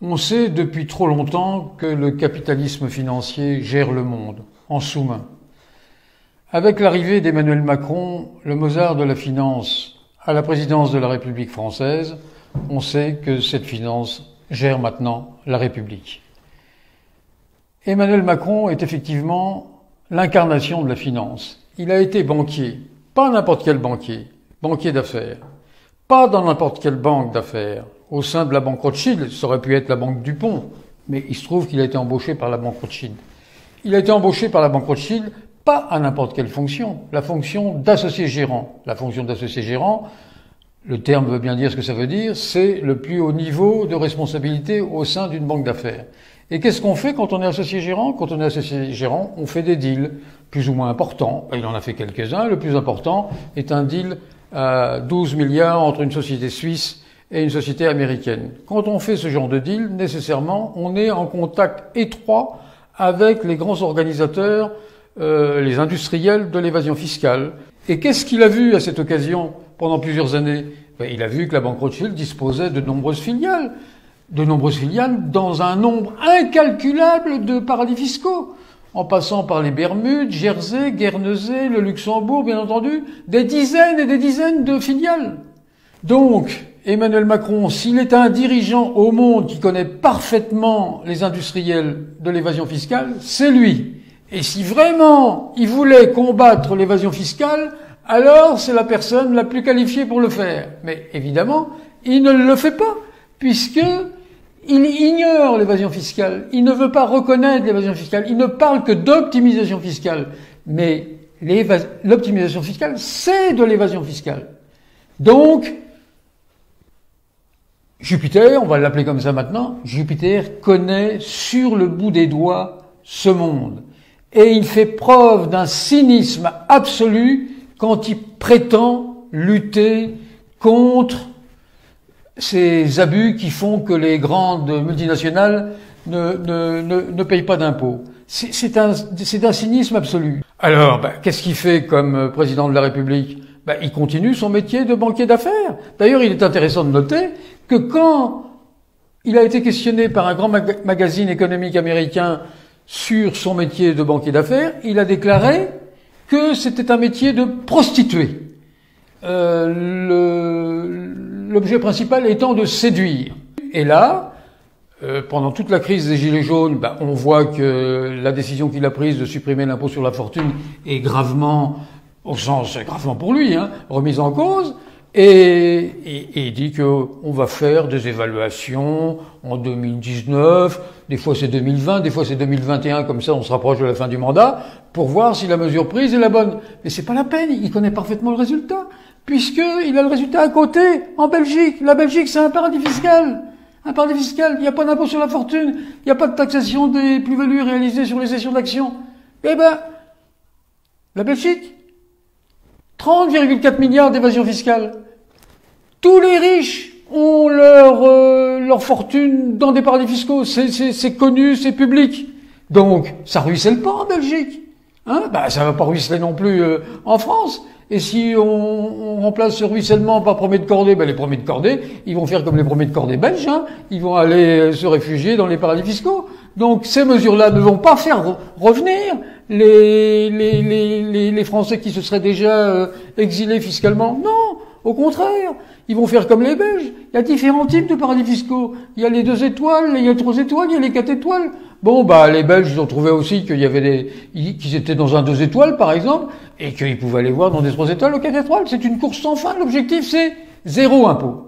On sait depuis trop longtemps que le capitalisme financier gère le monde, en sous-main. Avec l'arrivée d'Emmanuel Macron, le Mozart de la finance, à la présidence de la République française, on sait que cette finance gère maintenant la République. Emmanuel Macron est effectivement l'incarnation de la finance. Il a été banquier, pas n'importe quel banquier, banquier d'affaires, pas dans n'importe quelle banque d'affaires, au sein de la banque Rothschild, ça aurait pu être la banque Dupont, mais il se trouve qu'il a été embauché par la banque Rothschild. Il a été embauché par la banque Rothschild, pas à n'importe quelle fonction, la fonction d'associé gérant. La fonction d'associé gérant, le terme veut bien dire ce que ça veut dire, c'est le plus haut niveau de responsabilité au sein d'une banque d'affaires. Et qu'est-ce qu'on fait quand on est associé gérant? Quand on est associé gérant, on fait des deals plus ou moins importants. Il en a fait quelques-uns. Le plus important est un deal à 12 milliards entre une société suisse et une société américaine. Quand on fait ce genre de deal, nécessairement, on est en contact étroit avec les grands organisateurs, les industriels de l'évasion fiscale. Et qu'est-ce qu'il a vu à cette occasion pendant plusieurs années? Il a vu que la banque Rothschild disposait de nombreuses filiales dans un nombre incalculable de paradis fiscaux, en passant par les Bermudes, Jersey, Guernesey, le Luxembourg, bien entendu, des dizaines et des dizaines de filiales. Donc, Emmanuel Macron, s'il est un dirigeant au monde qui connaît parfaitement les industriels de l'évasion fiscale, c'est lui. Et si vraiment il voulait combattre l'évasion fiscale, alors c'est la personne la plus qualifiée pour le faire. Mais évidemment, il ne le fait pas, puisque il ignore l'évasion fiscale. Il ne veut pas reconnaître l'évasion fiscale. Il ne parle que d'optimisation fiscale. Mais l'optimisation fiscale, c'est de l'évasion fiscale. Donc, Jupiter, on va l'appeler comme ça maintenant, Jupiter connaît sur le bout des doigts ce monde. Et il fait preuve d'un cynisme absolu quand il prétend lutter contre ces abus qui font que les grandes multinationales ne payent pas d'impôts. C'est un cynisme absolu. Alors, qu'est-ce qu'il fait comme président de la République? Il continue son métier de banquier d'affaires. D'ailleurs, il est intéressant de noter que quand il a été questionné par un grand magazine économique américain sur son métier de banquier d'affaires, il a déclaré que c'était un métier de prostituée. L'objet principal étant de séduire. Et là, pendant toute la crise des Gilets jaunes, on voit que la décision qu'il a prise de supprimer l'impôt sur la fortune est gravement, au sens gravement pour lui, remise en cause. Et il dit qu'on va faire des évaluations en 2019, des fois c'est 2020, des fois c'est 2021, comme ça on se rapproche de la fin du mandat, pour voir si la mesure prise est la bonne. Mais c'est pas la peine, il connaît parfaitement le résultat, puisqu'il a le résultat à côté, en Belgique. La Belgique, c'est un paradis fiscal. Un paradis fiscal, il n'y a pas d'impôt sur la fortune, il n'y a pas de taxation des plus-values réalisées sur les cessions d'actions. La Belgique, 30,4 milliards d'évasion fiscale. Tous les riches ont leur fortune dans des paradis fiscaux. C'est connu, c'est public. Donc, ça ruisselle pas en Belgique. Ça va pas ruisseler non plus en France. Et si on remplace ce ruissellement par premiers de cordée, les premiers de cordée, ils vont faire comme les premiers de cordée belges. Ils vont aller se réfugier dans les paradis fiscaux. Donc, ces mesures-là ne vont pas faire revenir les Français qui se seraient déjà exilés fiscalement. Non, au contraire. Ils vont faire comme les Belges. Il y a différents types de paradis fiscaux. Il y a les 2 étoiles, il y a les 3 étoiles, il y a les 4 étoiles. Les Belges, ils ont trouvé aussi qu'ils étaient dans un 2 étoiles, par exemple, et qu'ils pouvaient aller voir dans des 3 étoiles ou 4 étoiles. C'est une course sans fin. L'objectif, c'est 0 impôt.